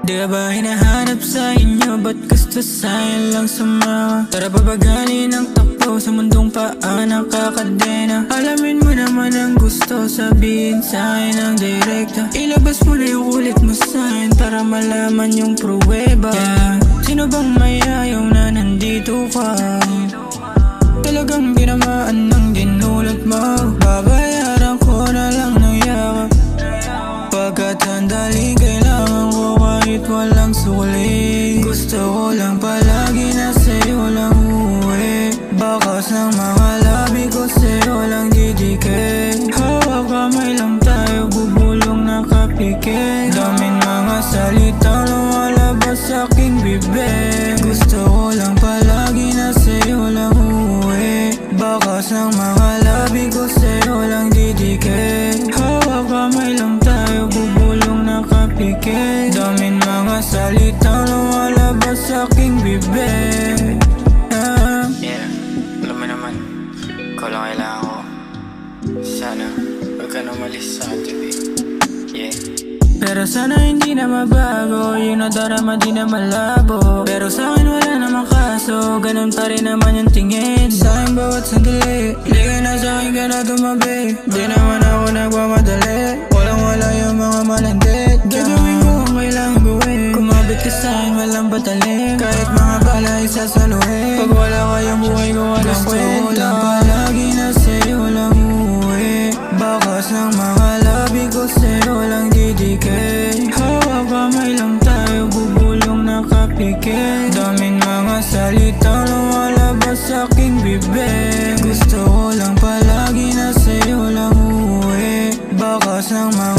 Di ka ba hinahanap sa inyo? Ba't gusto sa'yo lang sumawa? Tara babagali ng takbo sa mundong paa nakakadena. Alamin mo naman ang gusto sabihin sa'kin ang direkta. Ilabas mo na yung kulit mo sa'kin para malaman yung pruweba. Sino bang may ayaw na nandito ka? Talagang dinamaan ng dinulot mo. Babayaran ko na lang ng yakap. Pagkat sandali kailangan ko kahit walang suli. Gusto ko lang palagi na sa'yo lang uwi. Bakas ng mga labi ko sa'yo lang didikit. Hawak kamay lang tayo bubulong nakapikit. Daming mga salita lumalabas sa aking bibig. Gusto ko lang palagi na sa'yo lang uwi. Bakas ng mga labi ko sa'yo lang didikit. Hawak kamay lang tayo bubulong nakapikit. Daming mga salita lumalabas sa aking bibig. Yeah, alam mo naman, ikaw lang kailangan ko. Sana, huwag ka na umalis sa akin today. Yeah. Pero sana hindi na mabago, yung nadarama di na malabo. Pero sa'kin wala namang kaso, ganun pa rin naman yung tingin sa'kin bawat sandali. Di ka na sa'kin ka na tumabi. Di naman ako nagmamadali. Walang wala yung mga malandit. Gagawin ko ang kailangan gawin. Kumabit ka sa'kin walang batalim. Kahit mga bala isasaluhin. Pag wala kayong buhay ko walang kwenta. Gusto ko lang palagi na sa'yo lang uwi. Bakas ng mga labi ko sa'yo lang didikit. Hawak kamay lang tayo bubulong nakapikit. Daming mga salita lumalabas sa aking bibig. Gusto ko lang palagi na sa'yo lang uwi. Bakas ng mga